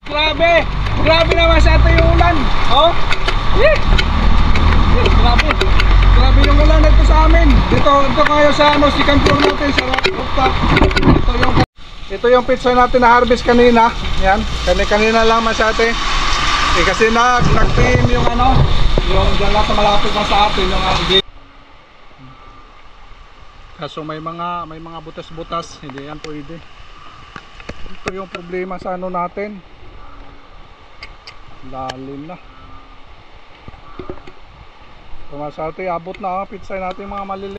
Grabe! Grabe naman sa ato yung ulan. Oh! Yeah. Grabe! Grabe yung ulan dito sa amin. Dito kayo sa si Campur natin sa rooftop. Ito yung pizza natin na harvest kanina. Yan. Kanina lang masyate. Kasi nag-team yung yung dyan lang sa malapit na sa atin yung kaso may mga butas-butas, hindi yan pwede. Ito yung problema sa natin. Lalim na. Tumasate, abot na pizza natin mga maliliit.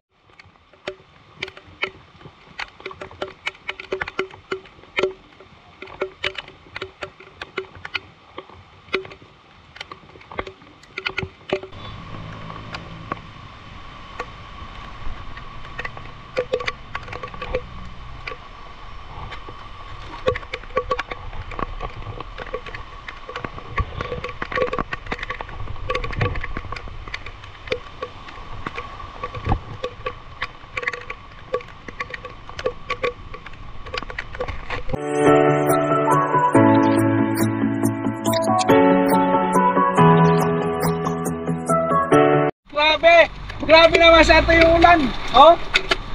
Grabe naman sa ato yung ulan. Oh!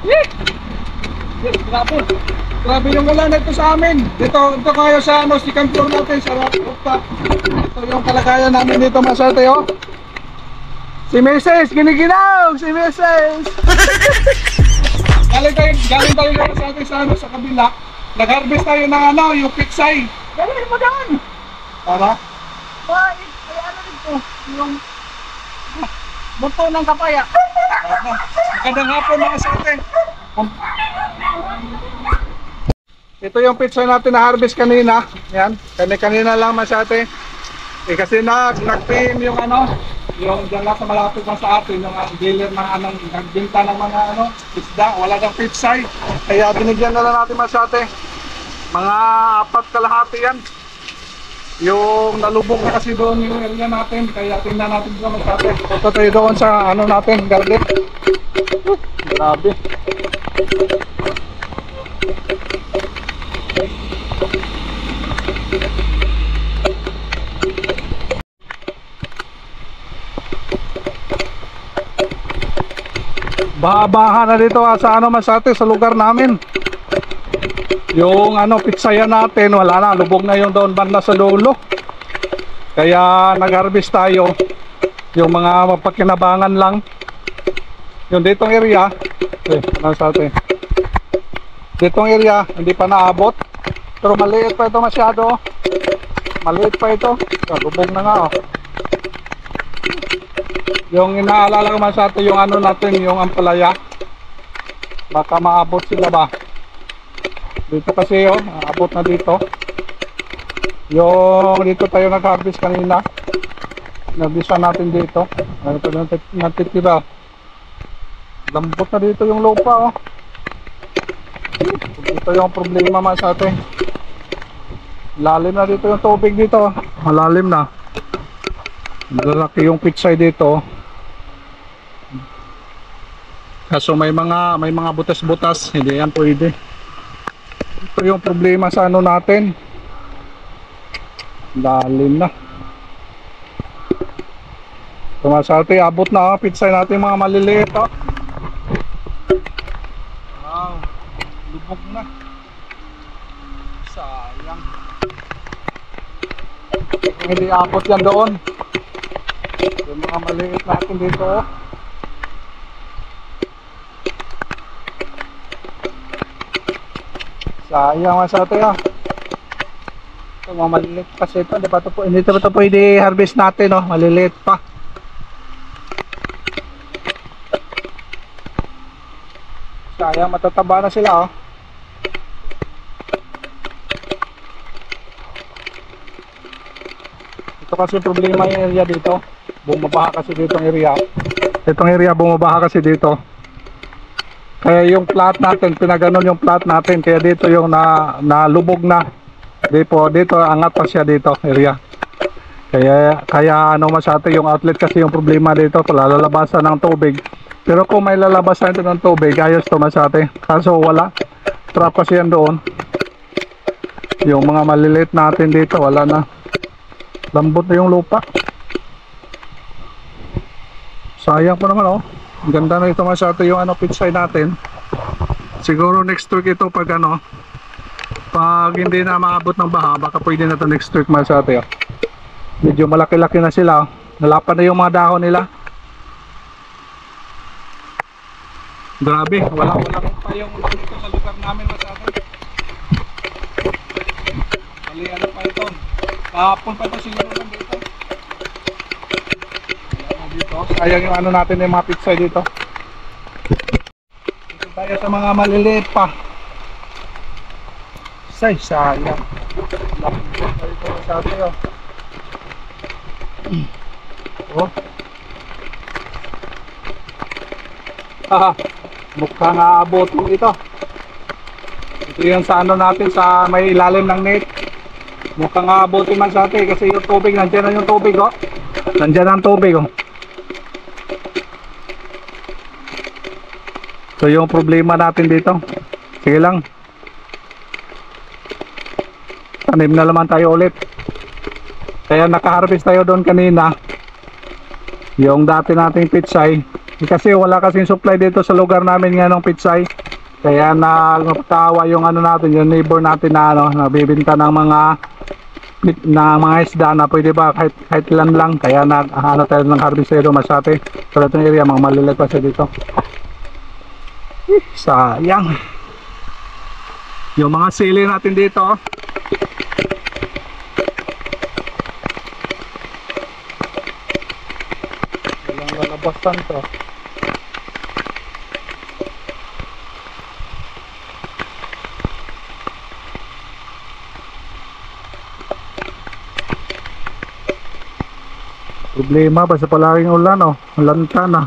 Yeah. Grabe. Grabe yung ulan dito sa amin. Dito kayo sa si Campur natin sa rooftop. Ito yung kalagayan namin dito masarte, oh. Si Mrs. Giniginaw! Si Mrs. Galing tayo sa atin sa kabila. Nag-harvest tayo ng yung pixay. Galing mo dyan. Para? Ay, dito. Yung buto ng kapaya. Magandang hapon mga sa atin. Ito yung pizza natin na harvest kanina. Yan. Kanina lang masyate. Kasi nag-team yung yung dyan lang sa malapit na sa atin. Yung dealer ng nagbinta ng mga isda. Wala ng pizza. Kaya binigyan na lang natin masyate. Mga 4 kalahati yan. Yung nalubog na kasi doon yung area natin, kaya tingnan natin doon masyate. Punta tayo doon sa natin, garden. Grabe. Baha-baha na dito sa masyate, sa lugar namin. Yung pizzayan natin, wala na, lubog na yung doon banda sa dulo. Kaya nag-harvest tayo. Yung mga mapakinabangan lang. Yung ditong area, ditong area, hindi pa naabot. Pero maliit pa ito masyado. Maliit pa ito. Lubog na nga, oh. Yung inaalala ko masyado yung natin, yung ampalaya. Baka maabot sila ba? Dito kasi abot na dito. Yung dito tayo nag-harvest kanina. Nabisa natin dito. Ito natitira. Lambot na dito yung lupa, oh. Ito yung problema man sa atin. Lalim na dito yung tubig dito. Malalim na. Malalaki yung pitsay dito. Kaso may mga butas-butas, hindi yan pwede. Ito yung problema sa natin. Lalim na. Tumasate, abot na pizza natin mga maliliit, oh. Wow, lubog na. Sayang. Hindi abot yan doon. Yung mga maliit natin dito, oh. Sayang masate, ah. Ito mga maliliit kasi ito, hindi pa ito pwede harvest natin, oh. Maliliit pa. Sayang, matataba na sila, oh. Ito kasi problema yung area dito. Bumabaha kasi dito ang area. Itong area bumabaha kasi dito. Kaya yung plat natin, pinaganon yung plat natin. Kaya dito yung nalubog na. Dito angat pa siya dito area. Kaya masyado yung outlet kasi yung problema dito. Lalabasan ng tubig. Pero kung may lalabasan ito ng tubig, ayos to masyado. Kaso wala. Trap kasi yan doon. Yung mga maliliit natin dito, wala na. Lambot na yung lupa. Sayang pa naman, oh. Ang ganda na ito masyado yung ano, pitsay natin. Siguro next week ito pag ano, pag hindi na maabot ng baha, baka pwede na ito next week masyado, oh. Medyo malaki-laki na sila, oh. Nalapan na yung mga dahon nila. Grabe, wala pa yung dito sa lugar namin masyado. Mali ano pa ito. Kahapon pa ito siguro lang dito. Dito. Sayang yung ano natin yung mga pitsay dito. Dito tayo sa mga maliliit pa. Sayang. Lapit pa ito sa atin, oh. Oh. Haha. Mukhang aabot ito. Ito yung sa ano natin, sa may ilalim ng net. Mukhang aabotin man sa atin kasi yung tubig, nandiyan na yung tubig, oh. Nandiyan ang tubig, oh. So yung problema natin dito, sige lang, tanim na naman tayo ulit. Kaya nakaharvest tayo doon kanina, yung dati nating pitsay. Kasi wala kasing supply dito sa lugar namin nga ng pitsay. Kaya nagtawa yung ano natin, yung neighbor natin na ano, nabibenta ng mga isda na pwede ba kahit ilan lang. Kaya ano tayo ng harvestero masyate. Sa itong area, mga malilit pa siya dito. Sayang. Yung mga sili natin dito, oh. Walang lalabasan to. Problema basta palaging ulan, oh. Lanta na.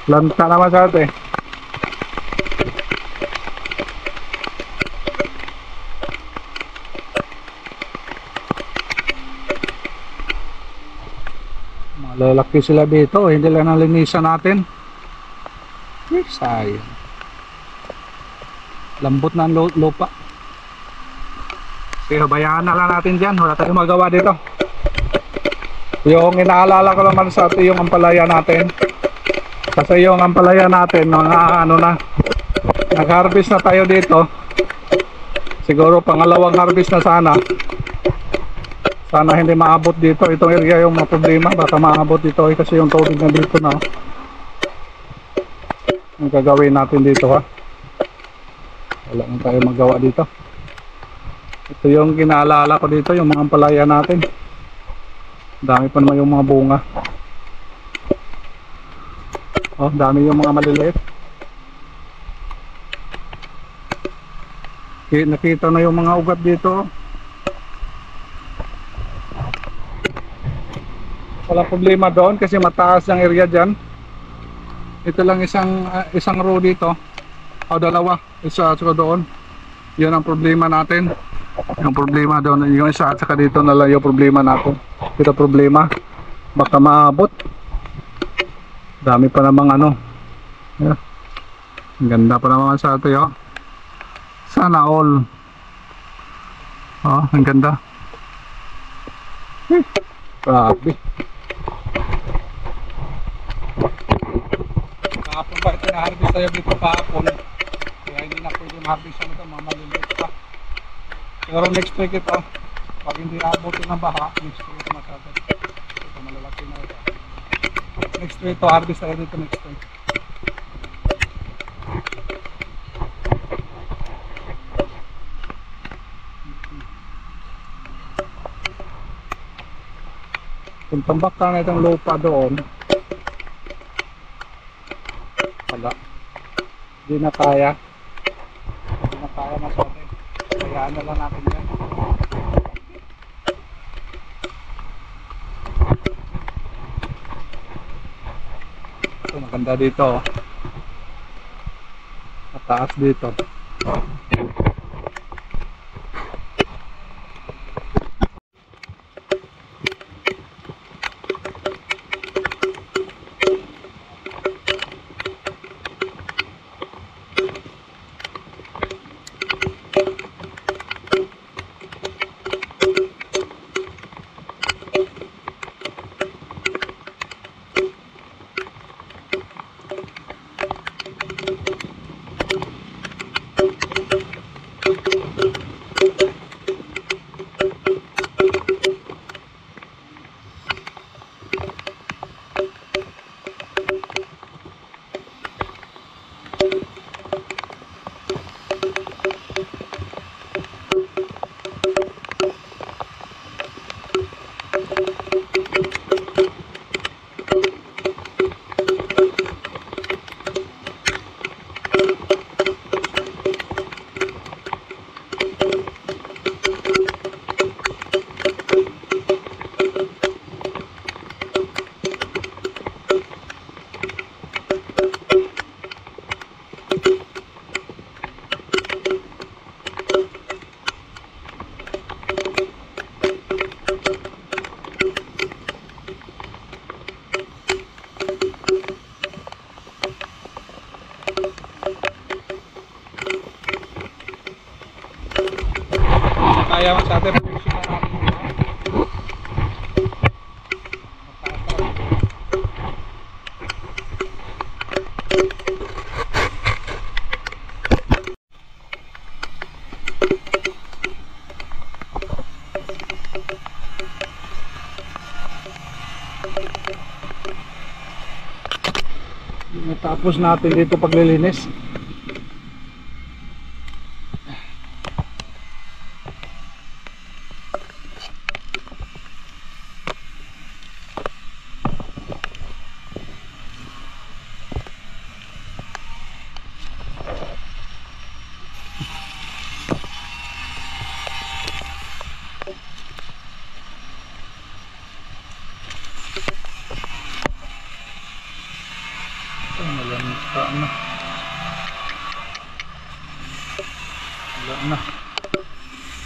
Lanta naman sa atin. Malalaki sila dito, hindi lang nalinisan natin. Sayang. Lambot na ang lupa. Pero bayaan na lang natin dyan, wala tayong magawa dito. Yung inaalala ko naman sa atin yung ampalaya natin. Kasi yung ampalaya natin, mga ano na, nag-harvest na tayo dito. Siguro pangalawang harvest na sana. Sana hindi maabot dito. Itong area yung mga problema, baka maabot dito kasi yung tubig na dito na. Ang gagawin natin dito, ha? Wala na tayo magawa dito. Ito yung kinaalala ko dito, yung mga ampalaya natin. Dami pa naman yung mga bunga. Oh, dami yung mga maliliit. Nakita na yung mga ugat dito. Wala problema doon kasi mataas ang area dyan. Ito lang isang row dito. O dalawa, isa at saka doon. Yun ang problema natin. Yung problema doon, yung isa at saka dito na lang yung problema natin. Ito problema, baka maabot. Dami pa namang ano. Yeah. Ang ganda pa naman sa atin, oh. Sana all. Oh, ang ganda. Grabe. Kahapon ba ito na-harvest tayo dito kahapon. Kaya hindi na pwede ma-harvest ito, mga maliliit pa. Pero next week ito, pag hindi abutin ng baha, next week masyado. Ito malalaki na ito. Next week ito, harvest tayo dito next week. Kung tambak ka na itong lupa doon, wala. Hindi na kaya. Hindi na kaya masyado. Kayaan na lang natin yan. Ito maganda dito, oh. Mataas dito. Dati posisyon na natin dito. Natapos natin dito paglilinis. Wala na.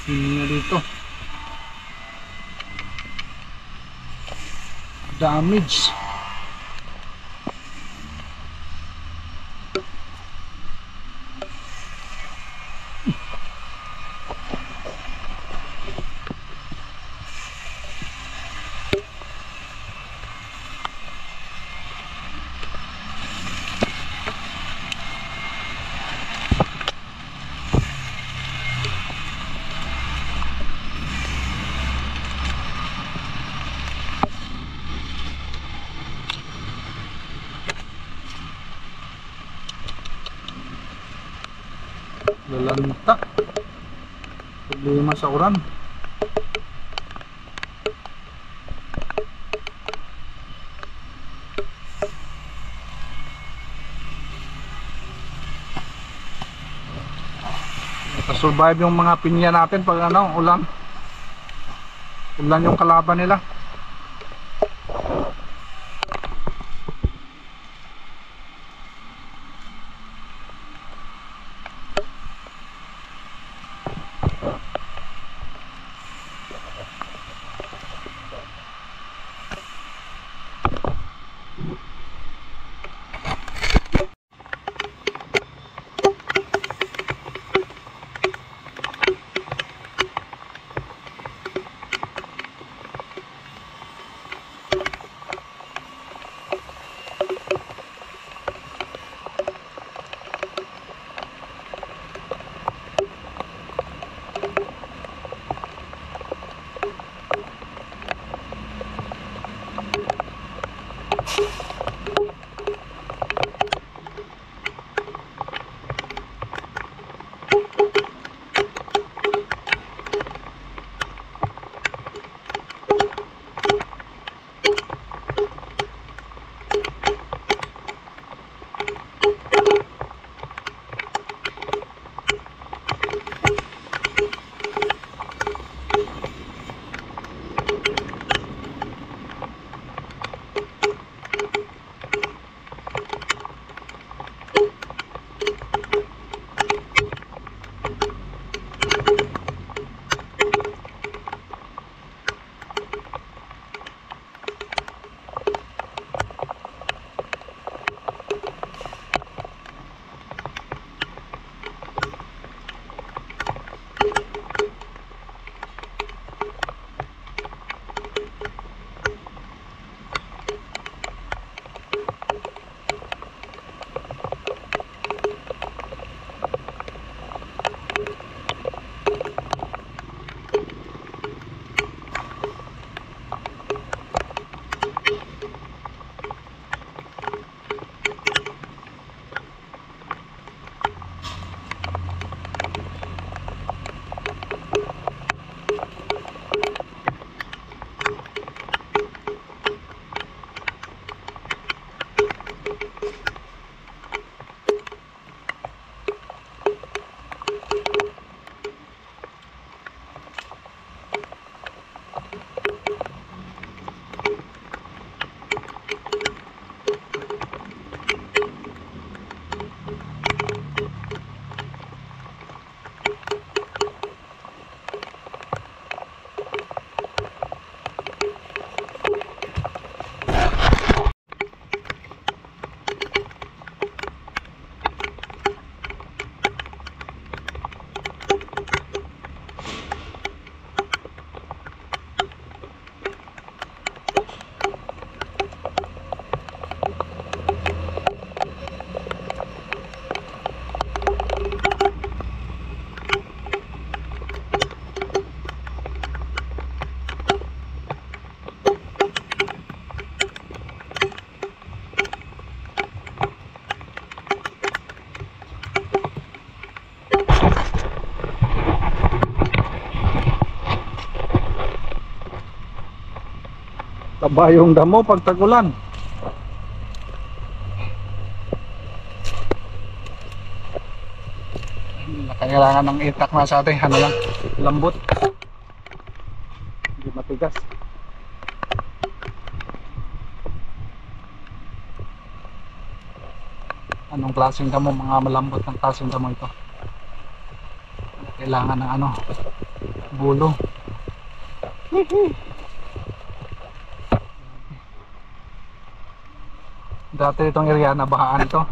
Hindi na dito. Damage. Lalanta. Problema sa uran. Nakasurvive yung mga pinya natin pag ano, ulan. Ulan yung kalaban nila. Taba yung damo pag tag-ulan. Kailangan ng itak na sa atin, ano lang, lambot, hindi matigas. Anong klaseng damo? Mga malambot ng klaseng damo ito. Kailangan ng ano, bulo. Dati itong area na bahaan ito,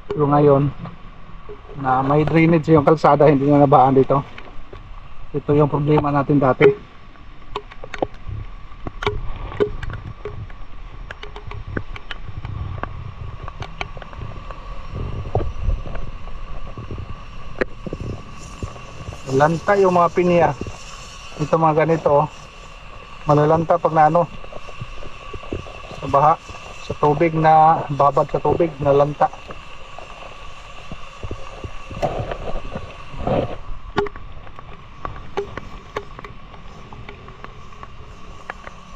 pero ngayon na may drainage yung kalsada, hindi na nabahaan dito. Ito yung problema natin dati. Lanta yung mga pinya. Ito mga ganito, malalanta pag na ano, sa baha, sa tubig, na babad sa tubig, na lanta.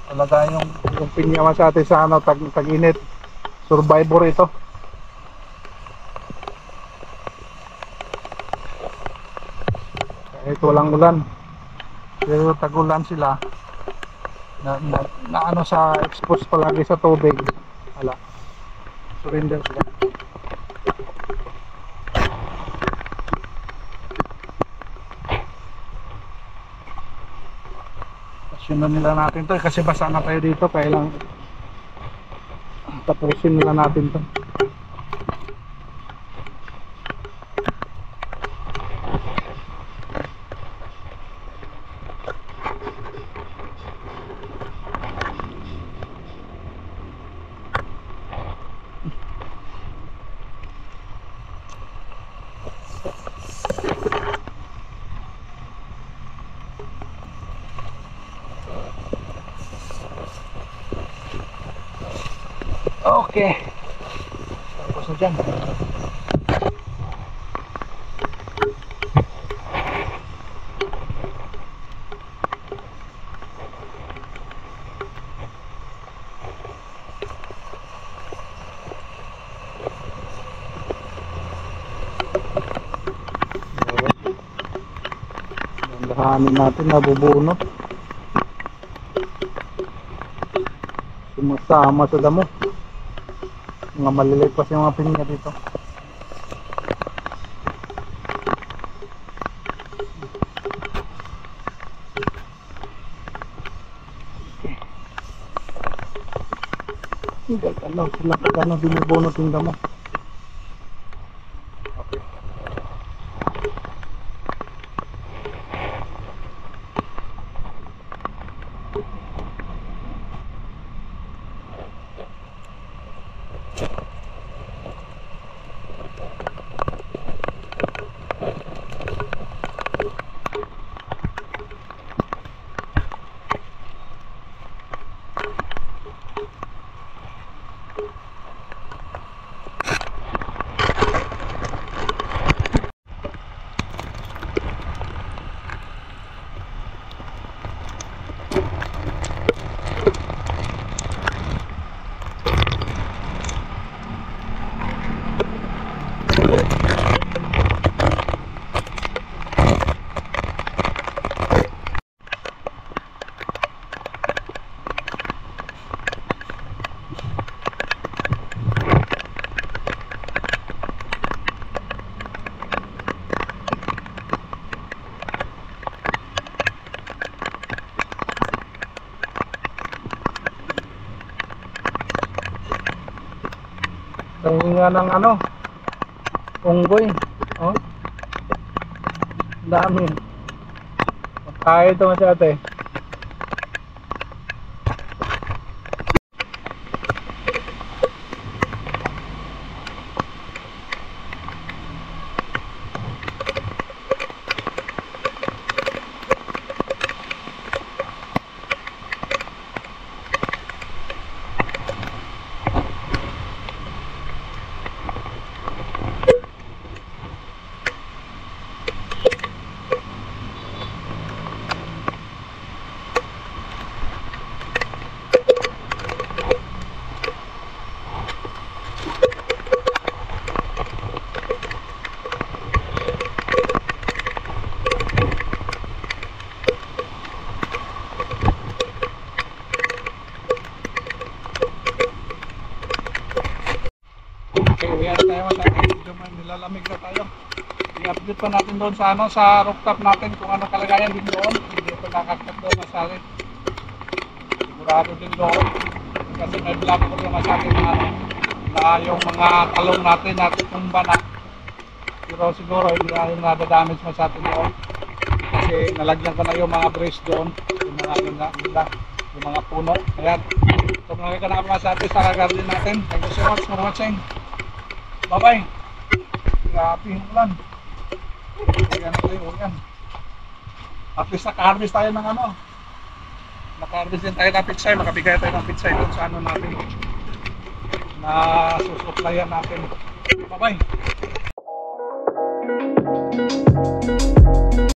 Talaga yung pinya sa atin sa ano, tag-init. Survivor ito. Kahit walang ulan, pero tag-ulan sila, na ano, sa expose palagi sa tubig. Hala, surrender sila. Pasyonan nila natin to kasi basa na tayo dito, kaya lang tapusin nila natin to. Okay, tapos na dyan. Dandahanin natin, nabubunot, sumasama sa damo. Mga maliliit kasi yung mga pinya dito. Hindi ano, sila pag ano, binubunot yung damo. Okay. Tahinga ng ano, unggoy. Oh, dami. Kaya ito nga ate. Okay, uwi tayo mga tatay. Medyo nilalamig na tayo. I-update pa natin doon sa ano, sa rooftop natin kung ano kalagayan din doon. Hindi ito nakakot doon masali. Sigurado din doon. Kasi may vlog ko yung masabi na ano, na yung mga talong natin tumba na. Pero siguro hindi na yung nadadamage masyado doon. Kasi nalagyan ko na yung mga brace doon. Yung mga ano na, yung mga puno. Ayan. So mga kanaka masabi sa garden natin. Thank you so much for watching. Bye bye. Grabe yung ulan. Ayan na tayo, ayan. At least naka-harvest tayo ng ano. Naka-harvest din tayo ng pitsay. Makabigay tayo ng pitsay doon sa ano natin. Na susuplayan natin. Bye bye.